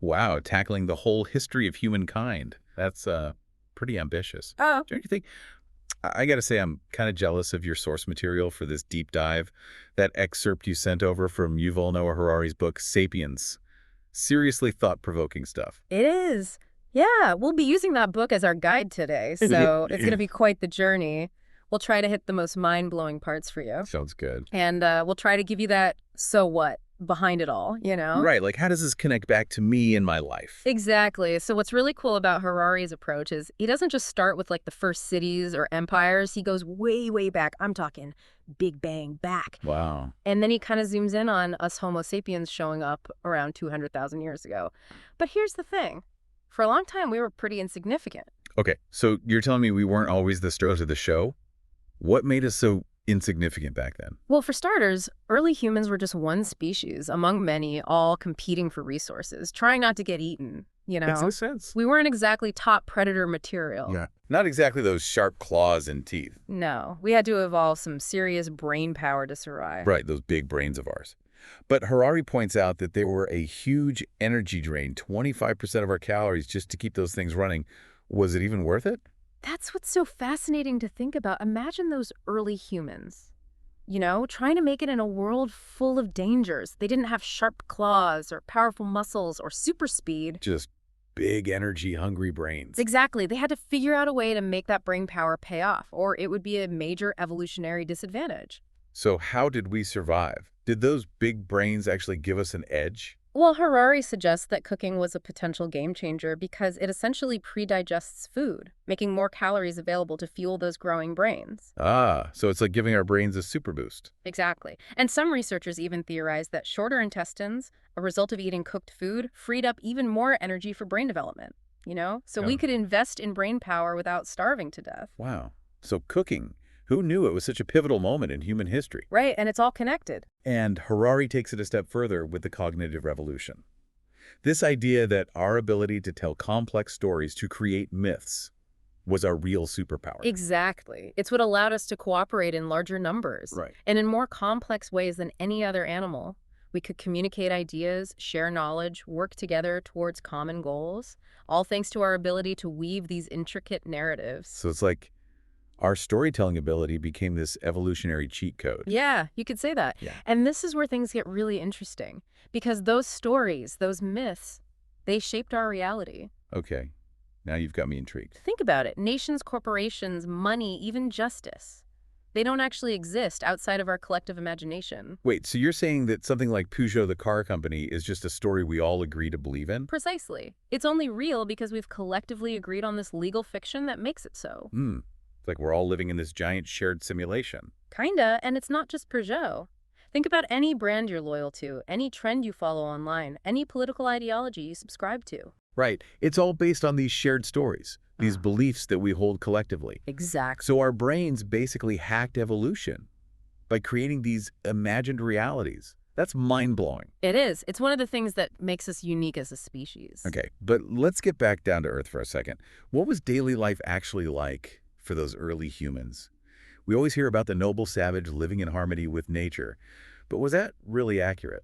Wow, tackling the whole history of humankind. That's pretty ambitious. Oh, Don't you think? I got to say, I'm kind of jealous of your source material for this deep dive. That excerpt you sent over from Yuval Noah Harari's book, Sapiens. Seriously thought-provoking stuff. it is. Yeah, we'll be using that book as our guide today, so it's going to be quite the journey. We'll try to hit the most mind-blowing parts for you. Sounds good. And we'll try to give you that so what behind it all, you know? Right, like how does this connect back to me and my life? Exactly. So what's really cool about Harari's approach is he doesn't just start with like the first cities or empires. He goes way, way back. I'm talking Big Bang back. Wow. And then he kind of zooms in on us Homo sapiens showing up around 200,000 years ago. But here's the thing. For a long time, we were pretty insignificant. Okay, so you're telling me we weren't always the stars of the show? What made us so insignificant back then? Well, for starters, early humans were just one species among many, all competing for resources, trying not to get eaten, you know? Makes no sense. We weren't exactly top predator material. Yeah. Not exactly those sharp claws and teeth. No, we had to evolve some serious brain power to survive. Right, those big brains of ours. But Harari points out that they were a huge energy drain, 25% of our calories just to keep those things running. Was it even worth it? That's what's so fascinating to think about. Imagine those early humans, you know, trying to make it in a world full of dangers. They didn't have sharp claws or powerful muscles or super speed. Just big energy-hungry brains. Exactly. They had to figure out a way to make that brain power pay off, or it would be a major evolutionary disadvantage. So how did we survive? Did those big brains actually give us an edge? Well, Harari suggests that cooking was a potential game changer because it essentially pre-digests food, making more calories available to fuel those growing brains. Ah, so it's like giving our brains a super boost. Exactly. And some researchers even theorize that shorter intestines, a result of eating cooked food, freed up even more energy for brain development, you know? So we Oh. could invest in brain power without starving to death. Wow. So cooking. Who knew it was such a pivotal moment in human history? Right, and it's all connected. And Harari takes it a step further with the cognitive revolution. This idea that our ability to tell complex stories, to create myths, was our real superpower. Exactly. It's what allowed us to cooperate in larger numbers. Right. And in more complex ways than any other animal. We could communicate ideas, share knowledge, work together towards common goals, all thanks to our ability to weave these intricate narratives. So it's like our storytelling ability became this evolutionary cheat code. Yeah, you could say that. Yeah. And this is where things get really interesting because those stories, those myths, they shaped our reality. Okay. Now you've got me intrigued. Think about it. Nations, corporations, money, even justice. They don't actually exist outside of our collective imagination. Wait, so you're saying that something like Peugeot the car company is just a story we all agree to believe in? Precisely. It's only real because we've collectively agreed on this legal fiction that makes it so. It's like we're all living in this giant shared simulation. Kinda, and it's not just Peugeot. Think about any brand you're loyal to, any trend you follow online, any political ideology you subscribe to. Right. It's all based on these shared stories, these beliefs that we hold collectively. Exactly. So our brains basically hacked evolution by creating these imagined realities. That's mind-blowing. It is. It's one of the things that makes us unique as a species. Okay, but let's get back down to earth for a second. What was daily life actually like for those early humans? We always hear about the noble savage living in harmony with nature, but was that really accurate?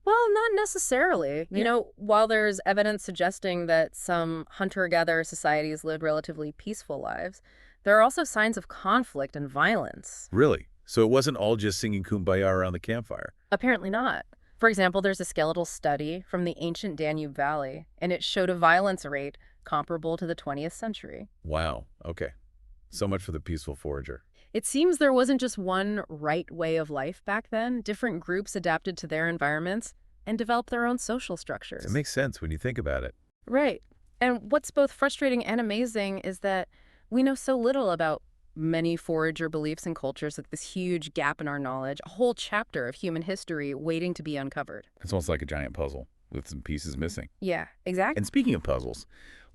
Well, not necessarily. You know, while there's evidence suggesting that some hunter-gatherer societies lived relatively peaceful lives, there are also signs of conflict and violence. Really? So it wasn't all just singing Kumbaya around the campfire? Apparently not. For example, there's a skeletal study from the ancient Danube Valley, and it showed a violence rate comparable to the 20th century. Wow. Okay. So much for the peaceful forager. It seems there wasn't just one right way of life back then. Different groups adapted to their environments and developed their own social structures. It makes sense when you think about it. Right. And what's both frustrating and amazing is that we know so little about many forager beliefs and cultures, like this huge gap in our knowledge, a whole chapter of human history waiting to be uncovered. It's almost like a giant puzzle with some pieces missing. Yeah, exactly. And speaking of puzzles,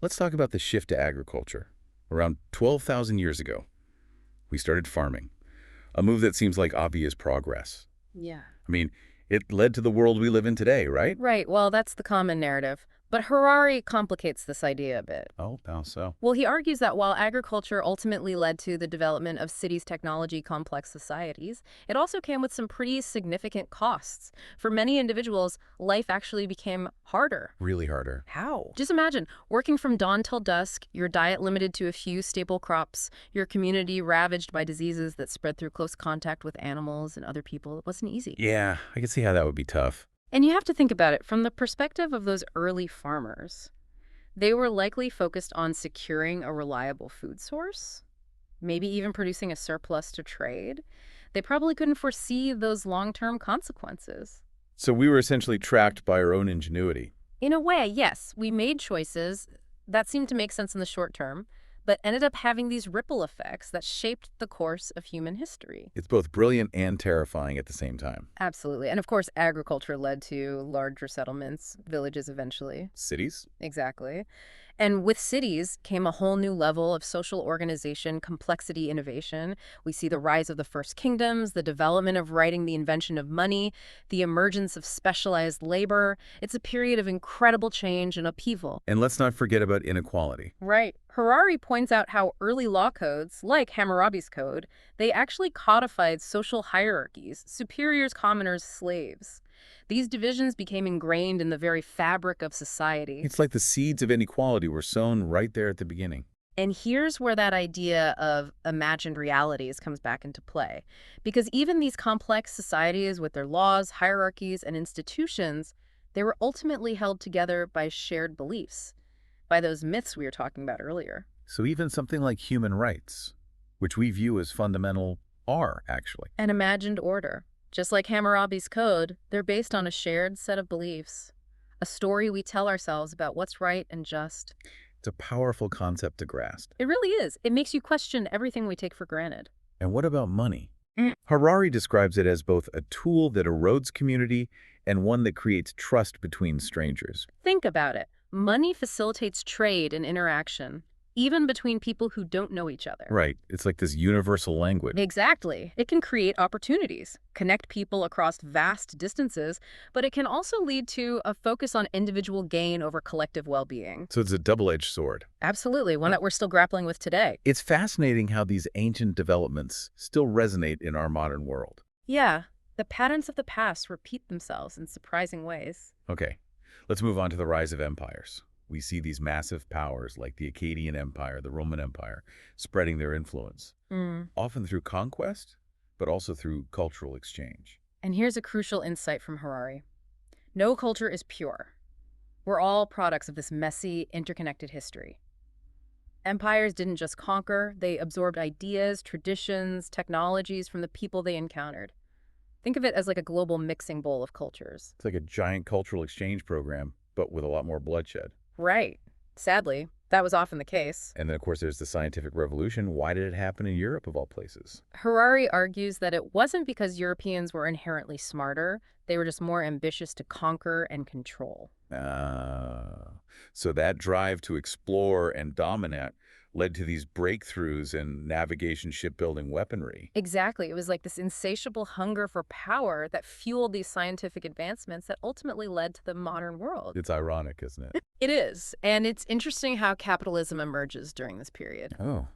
let's talk about the shift to agriculture. Around 12,000 years ago, we started farming, a move that seems like obvious progress. Yeah. I mean, it led to the world we live in today, right? Right. Well, that's the common narrative. But Harari complicates this idea a bit. Oh, how so? Well, he argues that while agriculture ultimately led to the development of cities' technology complex societies, it also came with some pretty significant costs. For many individuals, life actually became harder. Really harder. How? Just imagine working from dawn till dusk, your diet limited to a few staple crops, your community ravaged by diseases that spread through close contact with animals and other people. It wasn't easy. Yeah, I can see how that would be tough. And you have to think about it from the perspective of those early farmers. They were likely focused on securing a reliable food source, maybe even producing a surplus to trade. They probably couldn't foresee those long-term consequences. So we were essentially trapped by our own ingenuity. In a way, yes, we made choices that seemed to make sense in the short term, but ended up having these ripple effects that shaped the course of human history. It's both brilliant and terrifying at the same time. Absolutely. And of course, agriculture led to larger settlements, villages eventually. Cities? Exactly. And with cities came a whole new level of social organization, complexity, innovation. We see the rise of the first kingdoms, the development of writing, the invention of money, the emergence of specialized labor. It's a period of incredible change and upheaval. And let's not forget about inequality. Right. Harari points out how early law codes, like Hammurabi's Code, they actually codified social hierarchies, superiors, commoners, slaves. These divisions became ingrained in the very fabric of society. It's like the seeds of inequality were sown right there at the beginning. And here's where that idea of imagined realities comes back into play. Because even these complex societies with their laws, hierarchies, and institutions, they were ultimately held together by shared beliefs, by those myths we were talking about earlier. So even something like human rights, which we view as fundamental, are actually. An imagined order. Just like Hammurabi's Code, they're based on a shared set of beliefs, a story we tell ourselves about what's right and just. It's a powerful concept to grasp. It really is. It makes you question everything we take for granted. And what about money? Harari describes it as both a tool that erodes community and one that creates trust between strangers. Think about it. Money facilitates trade and interaction, even between people who don't know each other. Right. It's like this universal language. Exactly. It can create opportunities, connect people across vast distances, but it can also lead to a focus on individual gain over collective well-being. So it's a double-edged sword. Absolutely, one that we're still grappling with today. It's fascinating how these ancient developments still resonate in our modern world. Yeah, the patterns of the past repeat themselves in surprising ways. Okay, let's move on to the rise of empires. We see these massive powers like the Akkadian Empire, the Roman Empire, spreading their influence, often through conquest, but also through cultural exchange. And here's a crucial insight from Harari. No culture is pure. We're all products of this messy, interconnected history. Empires didn't just conquer, they absorbed ideas, traditions, technologies from the people they encountered. Think of it as like a global mixing bowl of cultures. It's like a giant cultural exchange program, but with a lot more bloodshed. Right. Sadly, that was often the case. And then, of course, there's the scientific revolution. Why did it happen in Europe, of all places? Harari argues that it wasn't because Europeans were inherently smarter, they were just more ambitious to conquer and control. So that drive to explore and dominate led to these breakthroughs in navigation, shipbuilding, weaponry. Exactly. It was like this insatiable hunger for power that fueled these scientific advancements that ultimately led to the modern world. It's ironic, isn't it? It is. And it's interesting how capitalism emerges during this period. Oh,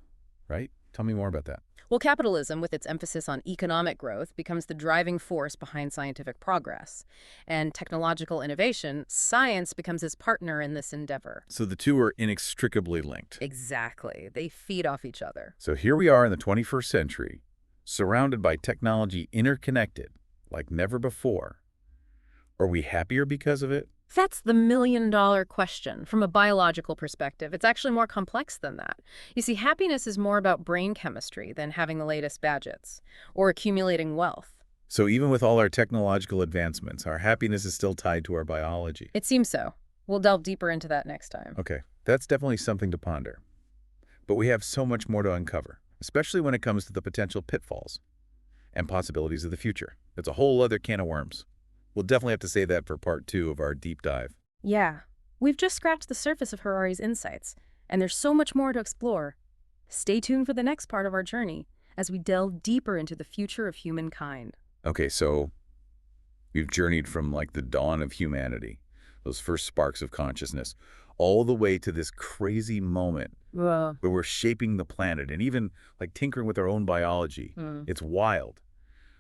right? Tell me more about that. Well, capitalism, with its emphasis on economic growth, becomes the driving force behind scientific progress. And technological innovation, science becomes its partner in this endeavor. So the two are inextricably linked. Exactly. They feed off each other. So here we are in the 21st century, surrounded by technology interconnected like never before. Are we happier because of it? That's the million-dollar question from a biological perspective. It's actually more complex than that. You see, happiness is more about brain chemistry than having the latest gadgets or accumulating wealth. So even with all our technological advancements, our happiness is still tied to our biology. It seems so. We'll delve deeper into that next time. Okay, that's definitely something to ponder. But we have so much more to uncover, especially when it comes to the potential pitfalls and possibilities of the future. It's a whole other can of worms. We'll definitely have to save that for part 2 of our deep dive. Yeah, we've just scratched the surface of Harari's insights, and there's so much more to explore. Stay tuned for the next part of our journey as we delve deeper into the future of humankind. Okay, so we've journeyed from like the dawn of humanity, those first sparks of consciousness, all the way to this crazy moment Well, where we're shaping the planet and even like tinkering with our own biology. It's wild.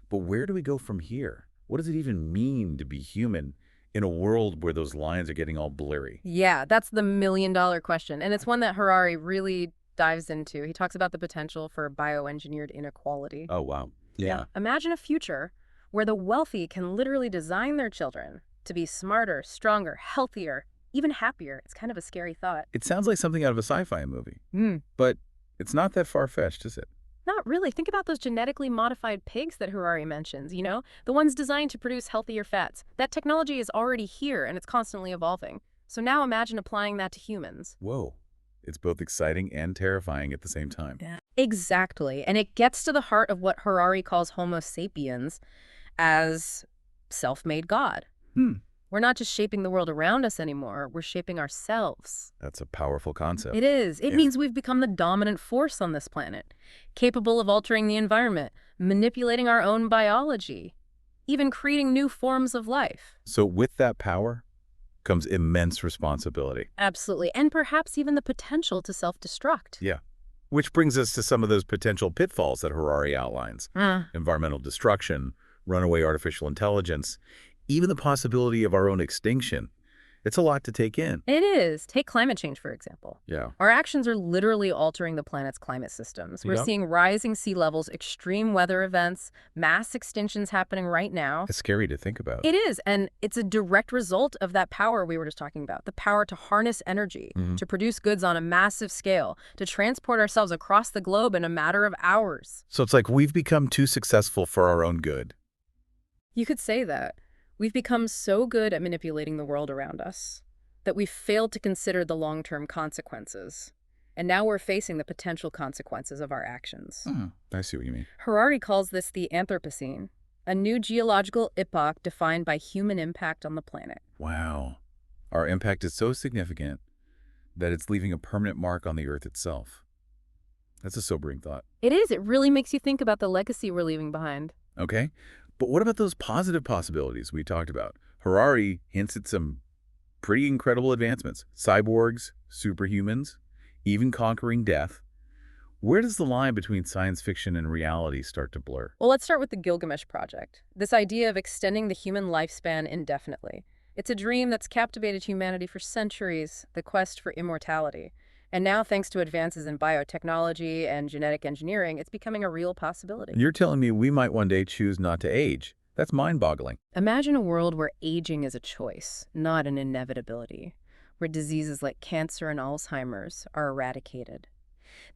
But where do we go from here? What does it even mean to be human in a world where those lines are getting all blurry? yeah, that's the million-dollar question, and it's one that Harari really dives into. He talks about the potential for bioengineered inequality. Oh, wow. Yeah. Yeah. Imagine a future where the wealthy can literally design their children to be smarter, stronger, healthier, even happier. It's kind of a scary thought. It sounds like something out of a sci-fi movie, Hmm. but it's not that far-fetched, is it? Not really. Think about those genetically modified pigs that Harari mentions, the ones designed to produce healthier fats. That technology is already here and it's constantly evolving. So now imagine applying that to humans. Whoa. It's both exciting and terrifying at the same time. Yeah. Exactly. And it gets to the heart of what Harari calls Homo sapiens as self-made God. Hmm. We're not just shaping the world around us anymore, we're shaping ourselves. That's a powerful concept. It is. It Yeah. means we've become the dominant force on this planet, capable of altering the environment, manipulating our own biology, even creating new forms of life. So with that power comes immense responsibility. Absolutely. And perhaps even the potential to self-destruct. Yeah. Which brings us to some of those potential pitfalls that Harari outlines. Environmental destruction, runaway artificial intelligence, even the possibility of our own extinction. It's a lot to take in. It is. Take climate change, for example. Yeah. Our actions are literally altering the planet's climate systems. We're Yep. seeing rising sea levels, extreme weather events, mass extinctions happening right now. It's scary to think about. It is, and it's a direct result of that power we were just talking about, the power to harness energy, to produce goods on a massive scale, to transport ourselves across the globe in a matter of hours. So it's like we've become too successful for our own good. You could say that. We've become so good at manipulating the world around us that we've failed to consider the long-term consequences. And now we're facing the potential consequences of our actions. I see what you mean. Harari calls this the Anthropocene, a new geological epoch defined by human impact on the planet. Wow. Our impact is so significant that it's leaving a permanent mark on the Earth itself. That's a sobering thought. It is. It really makes you think about the legacy we're leaving behind. Okay. But what about those positive possibilities we talked about? Harari hints at some pretty incredible advancements. Cyborgs, superhumans, even conquering death. Where does the line between science fiction and reality start to blur? Well, let's start with the Gilgamesh Project, this idea of extending the human lifespan indefinitely. It's a dream that's captivated humanity for centuries, the quest for immortality. And now, thanks to advances in biotechnology and genetic engineering, it's becoming a real possibility. You're telling me we might one day choose not to age. That's mind-boggling. Imagine a world where aging is a choice, not an inevitability, where diseases like cancer and Alzheimer's are eradicated.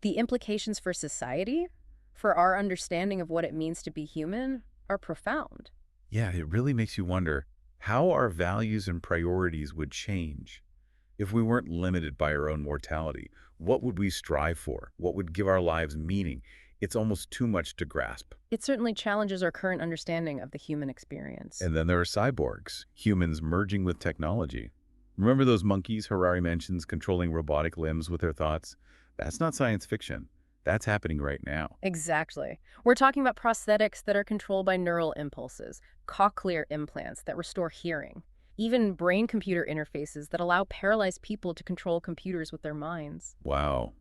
The implications for society, for our understanding of what it means to be human, are profound. Yeah, it really makes you wonder how our values and priorities would change. If we weren't limited by our own mortality, what would we strive for? What would give our lives meaning? It's almost too much to grasp. It certainly challenges our current understanding of the human experience. And then there are cyborgs, humans merging with technology. Remember those monkeys Harari mentions controlling robotic limbs with their thoughts? That's not science fiction. That's happening right now. Exactly. We're talking about prosthetics that are controlled by neural impulses, cochlear implants that restore hearing, even brain-computer interfaces that allow paralyzed people to control computers with their minds. Wow.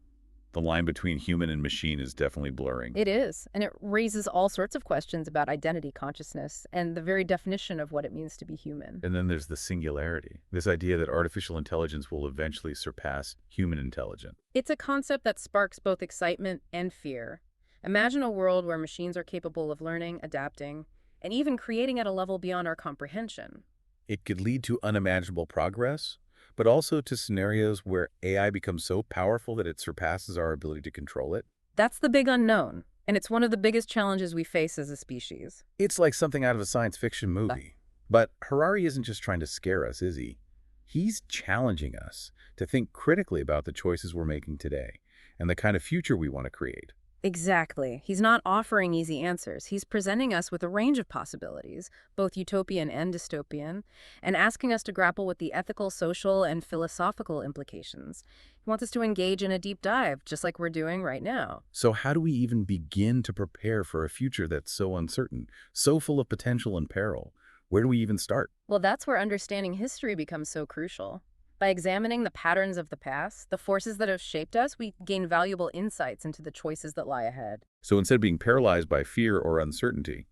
The line between human and machine is definitely blurring. It is, and it raises all sorts of questions about identity, consciousness, and the very definition of what it means to be human. And then there's the singularity, this idea that artificial intelligence will eventually surpass human intelligence. It's a concept that sparks both excitement and fear. Imagine a world where machines are capable of learning, adapting, and even creating at a level beyond our comprehension. It could lead to unimaginable progress, but also to scenarios where AI becomes so powerful that it surpasses our ability to control it. That's the big unknown, and it's one of the biggest challenges we face as a species. It's like something out of a science fiction movie. But Harari isn't just trying to scare us, is he? He's challenging us to think critically about the choices we're making today and the kind of future we want to create. Exactly. He's not offering easy answers. He's presenting us with a range of possibilities, both utopian and dystopian, and asking us to grapple with the ethical, social, and philosophical implications. He wants us to engage in a deep dive, just like we're doing right now. So how do we even begin to prepare for a future that's so uncertain, so full of potential and peril? Where do we even start? Well, that's where understanding history becomes so crucial. By examining the patterns of the past, the forces that have shaped us, we gain valuable insights into the choices that lie ahead. So instead of being paralyzed by fear or uncertainty,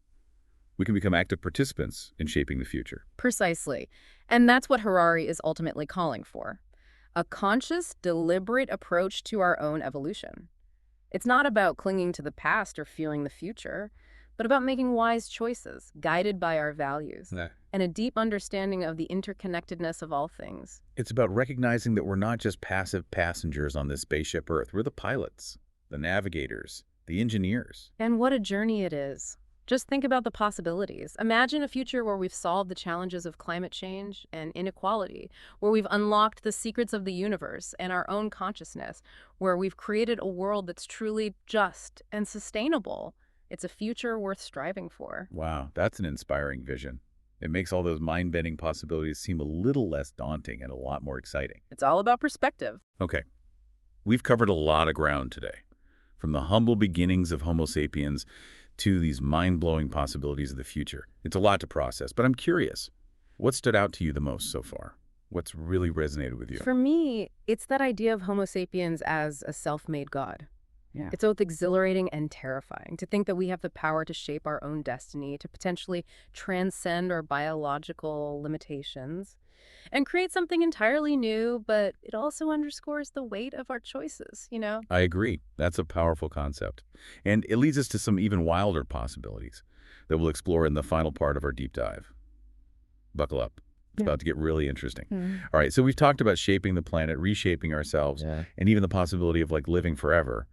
we can become active participants in shaping the future. Precisely. And that's what Harari is ultimately calling for. A conscious, deliberate approach to our own evolution. It's not about clinging to the past or fearing the future, but about making wise choices, guided by our values, Nah. and a deep understanding of the interconnectedness of all things. It's about recognizing that we're not just passive passengers on this spaceship Earth. We're the pilots, the navigators, the engineers. And what a journey it is. Just think about the possibilities. Imagine a future where we've solved the challenges of climate change and inequality, where we've unlocked the secrets of the universe and our own consciousness, where we've created a world that's truly just and sustainable. It's a future worth striving for. Wow, that's an inspiring vision. It makes all those mind-bending possibilities seem a little less daunting and a lot more exciting. It's all about perspective. Okay, we've covered a lot of ground today, from the humble beginnings of Homo sapiens to these mind-blowing possibilities of the future. It's a lot to process, but I'm curious, what stood out to you the most so far? What's really resonated with you? For me, it's that idea of Homo sapiens as a self-made god. Yeah. It's both exhilarating and terrifying to think that we have the power to shape our own destiny, to potentially transcend our biological limitations, and create something entirely new, but it also underscores the weight of our choices. I agree. That's a powerful concept. And it leads us to some even wilder possibilities that we'll explore in the final part of our deep dive. Buckle up. It's Yeah. about to get really interesting. Mhm. All right, so we've talked about shaping the planet, reshaping ourselves, Yeah. and even the possibility of living forever.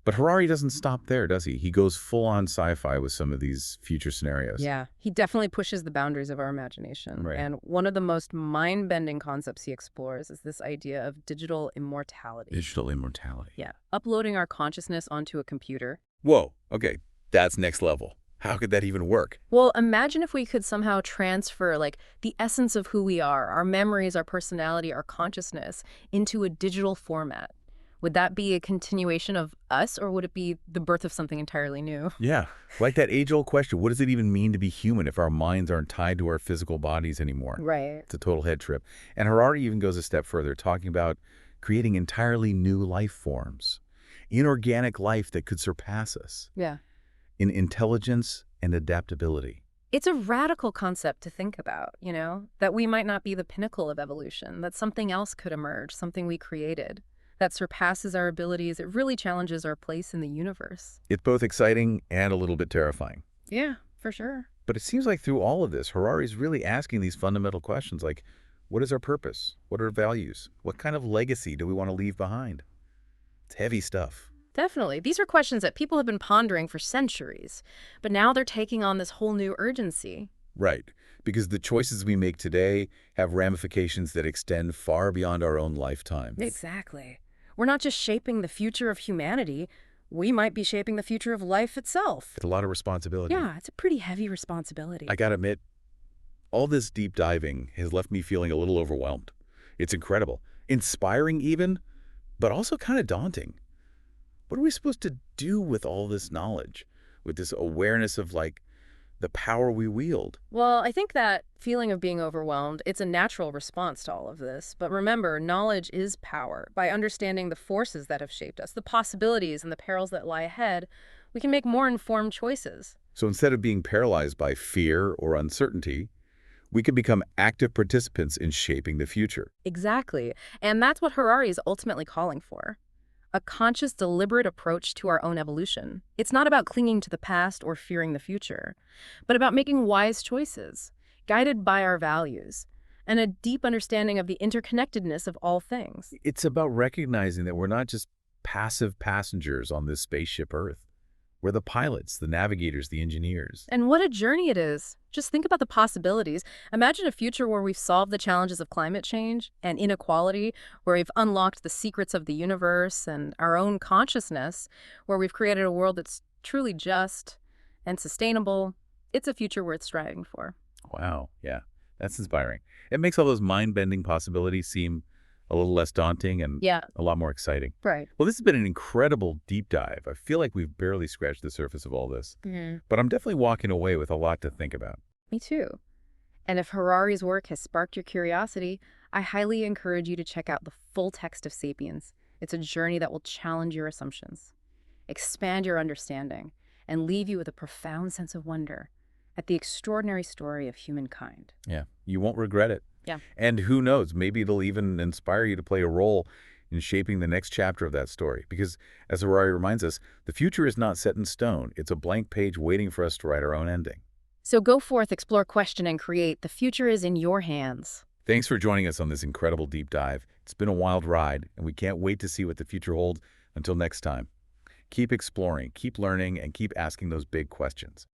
But Harari doesn't stop there, does he? He goes full-on sci-fi with some of these future scenarios. Yeah, he definitely pushes the boundaries of our imagination. Right. And one of the most mind-bending concepts he explores is this idea of digital immortality. Digital immortality. Yeah, uploading our consciousness onto a computer. Whoa, okay, that's next level. How could that even work? Well, imagine if we could somehow transfer the essence of who we are, our memories, our personality, our consciousness into a digital format. Would that be a continuation of us, or would it be the birth of something entirely new? Yeah, like that age-old question, what does it even mean to be human if our minds aren't tied to our physical bodies anymore? Right. It's a total head trip. And Harari even goes a step further, talking about creating entirely new life forms, inorganic life that could surpass us Yeah. in intelligence and adaptability. It's a radical concept to think about, that we might not be the pinnacle of evolution, that something else could emerge, something we created, that surpasses our abilities. It really challenges our place in the universe. It's both exciting and a little bit terrifying. Yeah, for sure. But it seems like through all of this, Harari's really asking these fundamental questions like, what is our purpose? What are our values? What kind of legacy do we want to leave behind? It's heavy stuff. Definitely. These are questions that people have been pondering for centuries, but now they're taking on this whole new urgency. Right, because the choices we make today have ramifications that extend far beyond our own lifetime. Exactly. We're not just shaping the future of humanity, we might be shaping the future of life itself. It's a lot of responsibility. Yeah, it's a pretty heavy responsibility. I gotta admit, all this deep diving has left me feeling a little overwhelmed. It's incredible, inspiring even, but also kind of daunting. What are we supposed to do with all this knowledge, with this awareness of the power we wield? Well, I think that feeling of being overwhelmed, it's a natural response to all of this. But remember, knowledge is power. By understanding the forces that have shaped us, the possibilities and the perils that lie ahead, we can make more informed choices. So instead of being paralyzed by fear or uncertainty, we can become active participants in shaping the future. Exactly. And that's what Harari is ultimately calling for. A conscious, deliberate approach to our own evolution. It's not about clinging to the past or fearing the future, but about making wise choices, guided by our values, and a deep understanding of the interconnectedness of all things. It's about recognizing that we're not just passive passengers on this spaceship Earth. We're the pilots, the navigators, the engineers. And what a journey it is. Just think about the possibilities. Imagine a future where we've solved the challenges of climate change and inequality, where we've unlocked the secrets of the universe and our own consciousness, where we've created a world that's truly just and sustainable. It's a future worth striving for. Wow, yeah, that's inspiring. It makes all those mind-bending possibilities seem a little less daunting and Yeah, a lot more exciting. right. Well, this has been an incredible deep dive. I feel like we've barely scratched the surface of all this, Mhm. but I'm definitely walking away with a lot to think about. Me too. And if Harari's work has sparked your curiosity, I highly encourage you to check out the full text of Sapiens. It's a journey that will challenge your assumptions, expand your understanding, and leave you with a profound sense of wonder at the extraordinary story of humankind. Yeah, you won't regret it. Yeah. And who knows, maybe it'll even inspire you to play a role in shaping the next chapter of that story. Because, as Harari reminds us, the future is not set in stone. It's a blank page waiting for us to write our own ending. So go forth, explore, question, and create. The future is in your hands. Thanks for joining us on this incredible deep dive. It's been a wild ride, and we can't wait to see what the future holds. Until next time, keep exploring, keep learning, and keep asking those big questions.